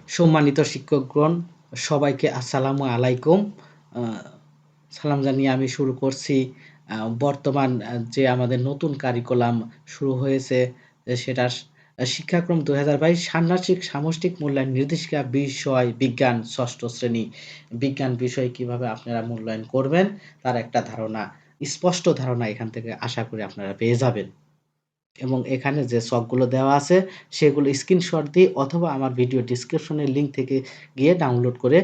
সম্মানিত শিক্ষকগণ, সবাইকে আসসালামু আলাইকুম। আ সালাম জানিয়ে আমি শুরু করছি বর্তমান যে আমাদের নতুন কারিকুলাম শুরু হয়েছে সেটার শিক্ষাক্রম ২০২২ ষান্মাসিক সামষ্টিক মূল্যায়ন নির্দেশিকা বিষয় বিজ্ঞান ৬ষ্ঠ শ্রেণী। বিজ্ঞান বিষয়ে কিভাবে আপনারা মূল্যায়ন করবেন তার একটা ধারণা, স্পষ্ট ধারণা এখান থেকে আশা করি আপনারা পেয়ে যাবেন। এবং এখানে যে ছকগুলো দেওয়া আছে সেগুলো স্ক্রিনশট দিয়ে অথবা আমার ভিডিও ডেসক্রিপশনের লিঙ্ক থেকে গিয়ে ডাউনলোড করে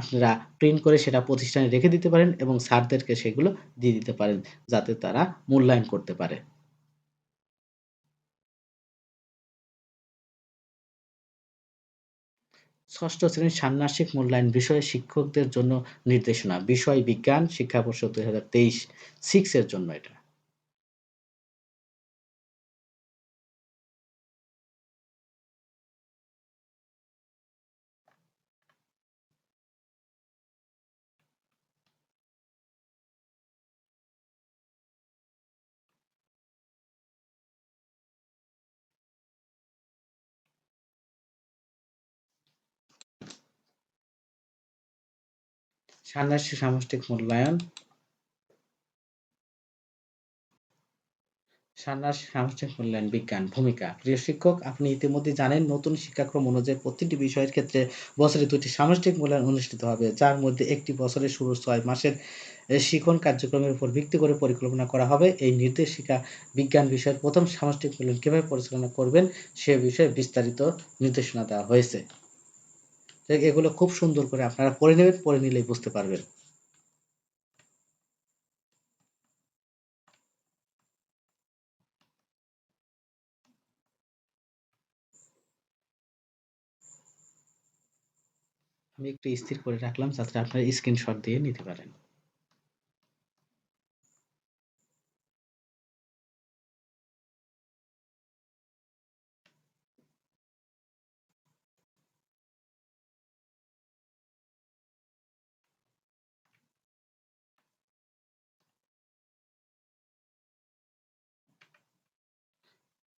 আপনারা প্রিন্ট করে সেটা প্রতিষ্ঠানে রেখে দিতে পারেন এবং স্যারদেরকে সেগুলো দিয়ে দিতে পারেন যাতে তারা মূল্যায়ন করতে পারে। ৬ষ্ঠ শ্রেণীর ষান্মাসিক মূল্যায়ন বিষয়ে শিক্ষকদের জন্য নির্দেশনা। বিষয় বিজ্ঞান, শিক্ষাবর্ষ ২০২৩-৬ এর জন্য এটা। ষান্মাসিক সামষ্টিক মূল্যায়ন ষান্মাসিক সামষ্টিক মূল্যায়ন বিজ্ঞান ভূমিকা। প্রিয় শিক্ষক, আপনি ইতিমধ্যে জানেন নতুন শিক্ষাক্রম অনুযায়ী প্রতিটি বিষয়ের ক্ষেত্রে বছরে ২ টি সামষ্টিক মূল্যায়ন অনুষ্ঠিত হবে। যার মধ্যে একটি বছরের শুরুর ৬ মাসের শিখন কার্যক্রমের উপর ভিত্তি করে পরিকল্পনা করা হবে। এই নির্দেশিকা বিজ্ঞান বিষয়ের ১ম সামষ্টিক মূল্যায়ন কিভাবে পরিচালনা করবেন সে বিষয়ে বিস্তারিত নির্দেশনা দেওয়া হয়েছে। তো এগুলো খুব সুন্দর করে আপনারা পড়ে নেবেন, পড়ে নিলেই বুঝতে পারবেন। আমি একটু স্থির করে রাখলাম যাতে আপনারা স্ক্রিনশট দিয়ে নিতে পারেন।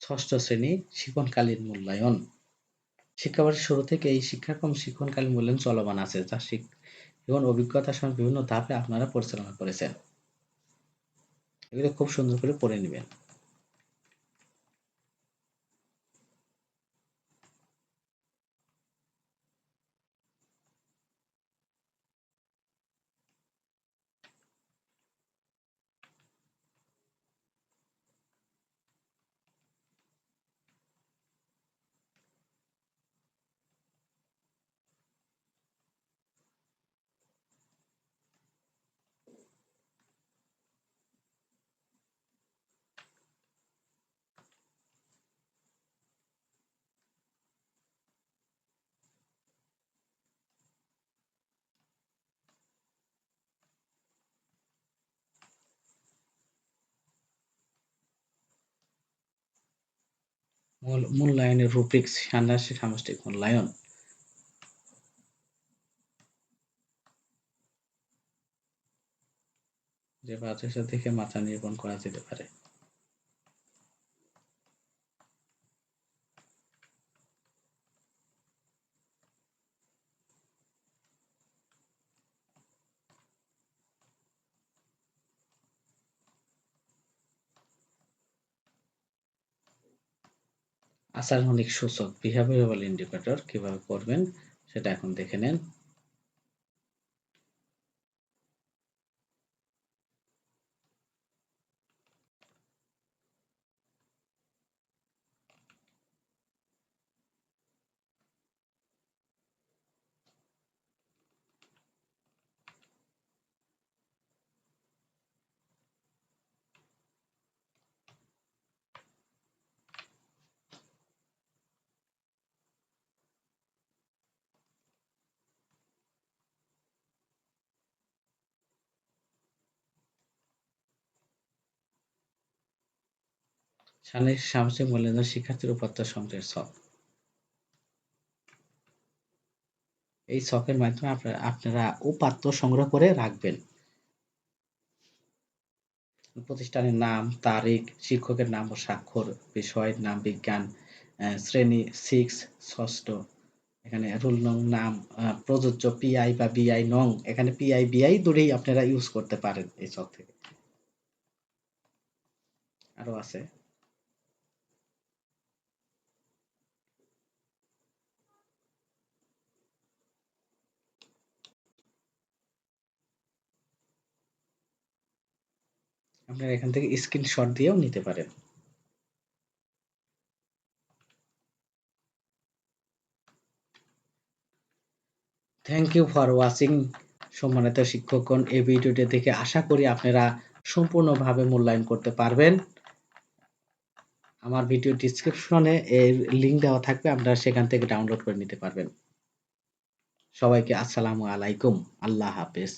৬ষ্ঠ শ্রেণী শিক্ষণকালীন মূল্যায়ন। শিক্ষাবর্ষের শুরু থেকে এই শিক্ষাক্রম শিক্ষণকালীন মূল্যায়ন চলমান আছে, যা শিক্ষণ অভিজ্ঞতার সময় বিভিন্ন ধাপে আপনারা পরিচালনা করেছেন। এগুলো খুব সুন্দর করে পড়ে নিবেন। মূল্যায়নের রুব্রিক্স ষান্মাসিক সামষ্টিক মূল্যায়ন। যে বাতাসা থেকে মাত্রা নিরূপণ করা যেতে পারে। আচরণিক সূচক বিহেভিওরাল ইন্ডিকেটর কিভাবে করবেন সেটা এখন দেখে নেন। সামষ্টিক মূল্যায়ন শিক্ষার্থীর উপাত্ত সংগ্রহের ছক। এই ছকের মাধ্যমে আপনারা উপাত্ত সংগ্রহ করে রাখবেন। প্রতিষ্ঠানের নাম, তারিখ, শিক্ষকের নাম ও স্বাক্ষর, বিষয়ের নাম বিজ্ঞান, শ্রেণী 6 ষষ্ঠ, এখানে রোল নং, নাম, প্রযোজ্য পিআই বা বিআই নং, এখানে পিআই বিআই দুটোই আপনারা ইউজ করতে পারেন এই ছক থেকে। আরো আছে। আপনারা এখান থেকে স্ক্রিনশট দিয়েও নিতে পারেন। Thank you for watching. সম্মানিত শিক্ষকগণ, এই ভিডিওটি দেখে আশা করি আপনারা সম্পূর্ণভাবে মূল্যায়ন করতে পারবেন। আমার ভিডিও ডিসক্রিপশনে এর লিঙ্ক দেওয়া থাকবে, আপনারা সেখান থেকে ডাউনলোড করে নিতে পারবেন। সবাইকে আসসালামু আলাইকুম। আল্লাহ হাফেজ।